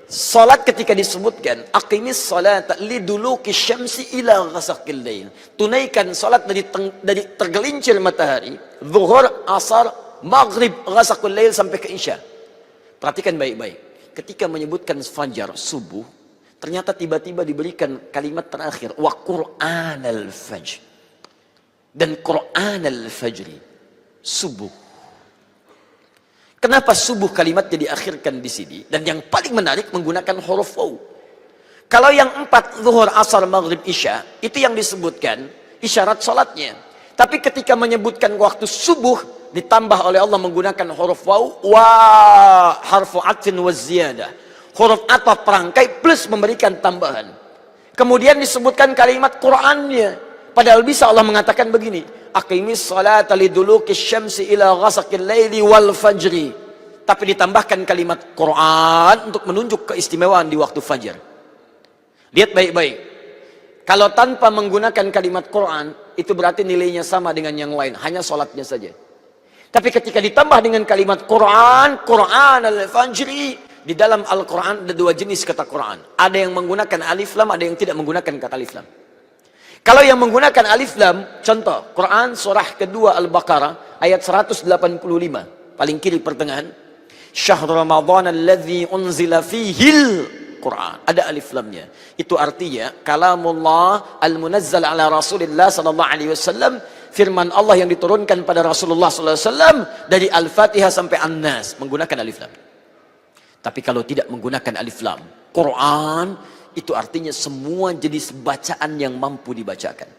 Salat ketika disebutkan aqimis salata liduluki syamsi ila ghasaqil lail. Tunaikan salat dari tergelincir matahari, zuhur, asar, maghrib, ghasaqul lail sampai ke isya. Perhatikan baik-baik. Ketika menyebutkan fajar, subuh, ternyata tiba-tiba diberikan kalimat terakhir wa qur'anal fajr. Dan qur'anal fajri, subuh. Kenapa subuh kalimatnya diakhirkan di sini? Dan yang paling menarik menggunakan huruf waw. Kalau yang 4, zuhur, asar, maghrib, isya, itu yang disebutkan isyarat salatnya. Tapi ketika menyebutkan waktu subuh, ditambah oleh Allah menggunakan huruf waw, wa harfu atfin wa ziyadah. Huruf ataf perangkai plus memberikan tambahan. Kemudian disebutkan kalimat Qur'annya. Padahal bisa Allah mengatakan begini, aqimis salata liduluki syamsi ila ghasaqil laili wal fajri. Tapi ditambahkan kalimat Quran untuk menunjuk keistimewaan di waktu fajar. Lihat baik-baik. Kalau tanpa menggunakan kalimat Quran, itu berarti nilainya sama dengan yang lain, hanya sholatnya saja. Tapi ketika ditambah dengan kalimat Quran, Quran al-fajri, di dalam Al-Quran ada 2 jenis kata Quran. Ada yang menggunakan alif lam, ada yang tidak menggunakan kata alif lam. Kalau yang menggunakan alif lam, contoh Quran surah kedua Al-Baqarah ayat 185, paling kiri pertengahan. Syahrul Ramadan alladzi unzila fihil Quran. Ada alif lamnya. Itu artinya kalamullah al-munazzal ala Rasulillah sallallahu alaihi wasallam, firman Allah yang diturunkan pada Rasulullah sallallahu alaihi wasallam dari Al-Fatihah sampai An-Nas menggunakan alif lam. Tapi kalau tidak menggunakan alif lam, Quran itu artinya semua jenis bacaan yang mampu dibacakan.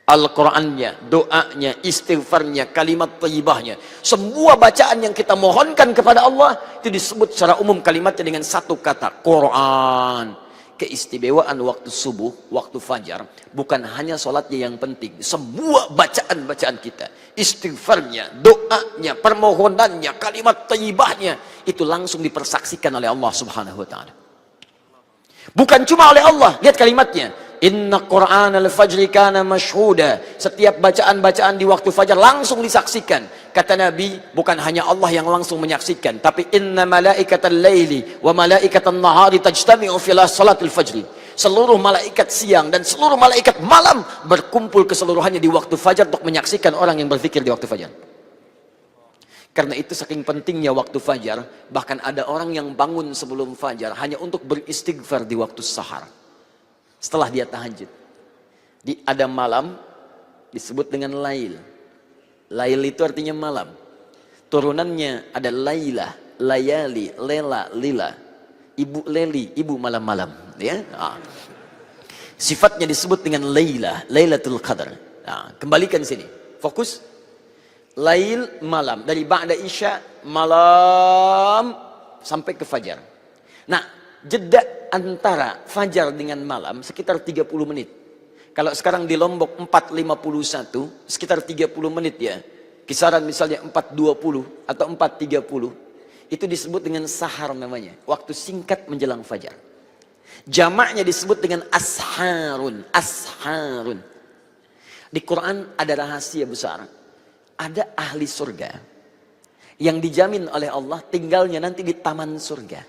Al-Qurannya, doanya, istighfarnya, kalimat thayyibahnya. Semua bacaan yang kita mohonkan kepada Allah, itu disebut secara umum kalimatnya dengan satu kata, Quran. Keistimewaan waktu subuh, waktu fajar, bukan hanya sholatnya yang penting. Semua bacaan-bacaan kita, istighfarnya, doanya, permohonannya, kalimat thayyibahnya, itu langsung dipersaksikan oleh Allah subhanahu wa ta'ala. Bukan cuma oleh Allah, lihat kalimatnya. Inna Qur'an al-fajri kana mashhuda. Setiap bacaan-bacaan di waktu fajar langsung disaksikan. Kata Nabi, bukan hanya Allah yang langsung menyaksikan, tapi inna malaikatal laili wa malaikatan nahari tajtami'u fila salatul fajri. Seluruh malaikat siang dan seluruh malaikat malam berkumpul keseluruhannya di waktu fajar untuk menyaksikan orang yang berzikir di waktu fajar. Karena itu saking pentingnya waktu fajar, bahkan ada orang yang bangun sebelum fajar hanya untuk beristighfar di waktu sahar. Setelah dia tahajud. Ada malam disebut dengan lail. Lail itu artinya malam. Turunannya ada lailah, layali, lela, lila. Ibu leli, ibu malam-malam. Ya? Sifatnya disebut dengan lailah, lailatul qadar. Nah, kembalikan sini. Fokus. Lail malam, dari ba'da isya malam sampai ke fajar. Nah, jeda antara fajar dengan malam sekitar 30 menit. Kalau sekarang di Lombok 4.51, sekitar 30 menit ya. Kisaran misalnya 4.20 atau 4.30, itu disebut dengan sahar namanya. Waktu singkat menjelang fajar. Jamaknya disebut dengan asharun, asharun. Di Quran ada rahasia besar. Ada ahli surga yang dijamin oleh Allah tinggalnya nanti di taman surga.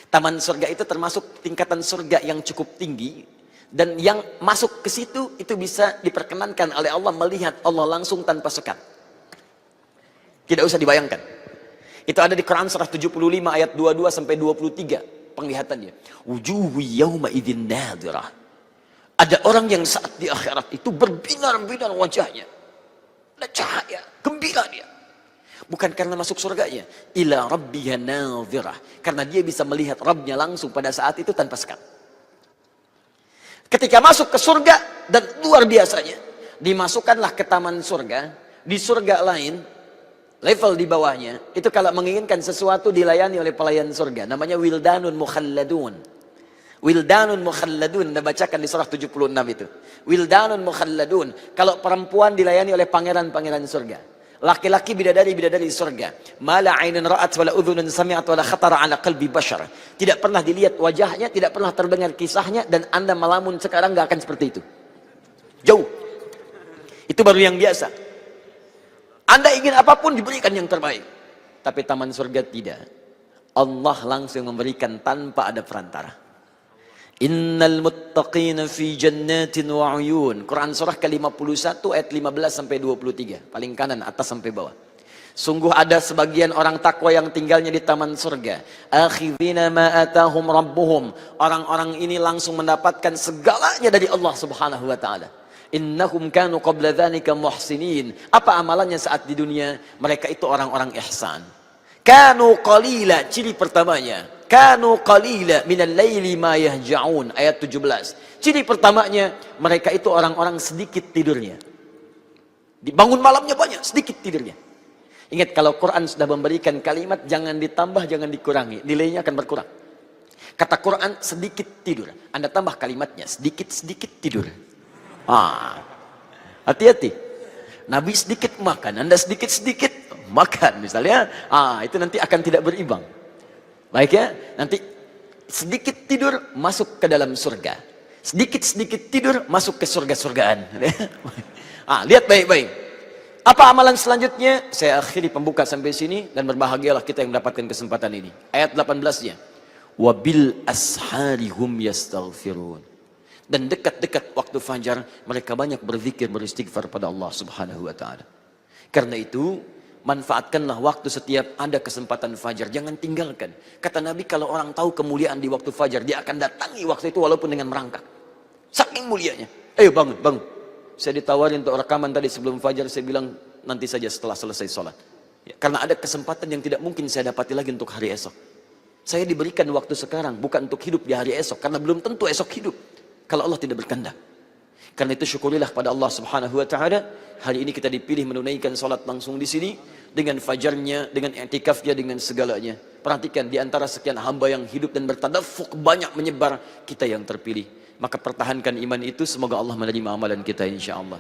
Taman surga itu termasuk tingkatan surga yang cukup tinggi, dan yang masuk ke situ itu bisa diperkenankan oleh Allah melihat Allah langsung tanpa sekat. Tidak usah dibayangkan. Itu ada di Quran surah 75 ayat 22 sampai 23 penglihatannya. Wujuhu yawma idzin nadhirah. Ada orang yang saat di akhirat itu berbinar-binar wajahnya. Ada cahaya, gembira dia. Bukan karena masuk surganya. Ila rabbiha nadhirah. Karena dia bisa melihat Rabbnya langsung pada saat itu tanpa sekat. Ketika masuk ke surga, dan luar biasanya, dimasukkanlah ke taman surga. Di surga lain, level di bawahnya, itu kalau menginginkan sesuatu dilayani oleh pelayan surga. Namanya wildanun mukhalladun. Wildanun mukhalladun, Anda bacakan di surah 76 itu. Wildanun mukhalladun. Kalau perempuan dilayani oleh pangeran-pangeran surga. Laki-laki bidadari-bidadari surga. Mala ainun ra'at wala udhunun sami'at wala khatara ala qalbi bashar. Tidak pernah dilihat wajahnya, tidak pernah terdengar kisahnya, dan Anda melamun sekarang gak akan seperti itu. Jauh. Itu baru yang biasa. Anda ingin apapun diberikan yang terbaik. Tapi taman surga tidak. Allah langsung memberikan tanpa ada perantara. Innal muttaqina fi jannatin wa uyun. Quran surah ke-51 ayat 15 sampai 23. Paling kanan atas sampai bawah. Sungguh ada sebagian orang takwa yang tinggalnya di taman surga. Akhidhina ma atahum rabbuhum. Orang-orang ini langsung mendapatkan segalanya dari Allah Subhanahu wa taala. Innahum kanu qabla dzalika muhsinin. Apa amalannya saat di dunia? Mereka itu orang-orang ihsan. Kanu qalila, ciri pertamanya. Kanu qalila minal laili ma yahja'un, ayat 17. Ciri pertamanya, mereka itu orang-orang sedikit tidurnya. Dibangun malamnya banyak, sedikit tidurnya. Ingat, kalau Quran sudah memberikan kalimat jangan ditambah, jangan dikurangi, nilainya akan berkurang. Kata Quran sedikit tidur, Anda tambah kalimatnya sedikit-sedikit tidur. Hati-hati. Nabi sedikit makan, Anda sedikit-sedikit makan misalnya. Itu nanti akan tidak berimbang. Baik ya, nanti sedikit tidur masuk ke dalam surga. Sedikit-sedikit tidur masuk ke surga-surgaan. Lihat baik-baik. Apa amalan selanjutnya? Saya akhiri pembuka sampai sini dan berbahagialah kita yang mendapatkan kesempatan ini. Ayat 18-nya. Wabil asharihum yastaghfirun. Dan dekat-dekat waktu fajar mereka banyak berzikir, beristighfar pada Allah Subhanahu wa taala. Karena itu, manfaatkanlah waktu setiap ada kesempatan fajar, jangan tinggalkan. Kata Nabi, kalau orang tahu kemuliaan di waktu fajar, dia akan datangi waktu itu walaupun dengan merangkak. Saking mulianya. Ayo bangun, bangun. Saya ditawarin untuk rekaman tadi sebelum fajar, saya bilang nanti saja setelah selesai sholat. Karena ada kesempatan yang tidak mungkin saya dapati lagi untuk hari esok. Saya diberikan waktu sekarang, bukan untuk hidup di hari esok, karena belum tentu esok hidup kalau Allah tidak berkehendak. Karena itu syukurilah pada Allah Subhanahu wa taala, hari ini kita dipilih menunaikan salat langsung di sini dengan fajarnya, dengan i'tikafnya, dengan segalanya. Perhatikan, di antara sekian hamba yang hidup dan bertadaffuq banyak menyebar, kita yang terpilih. Maka pertahankan iman itu, semoga Allah menerima amalan kita insyaallah.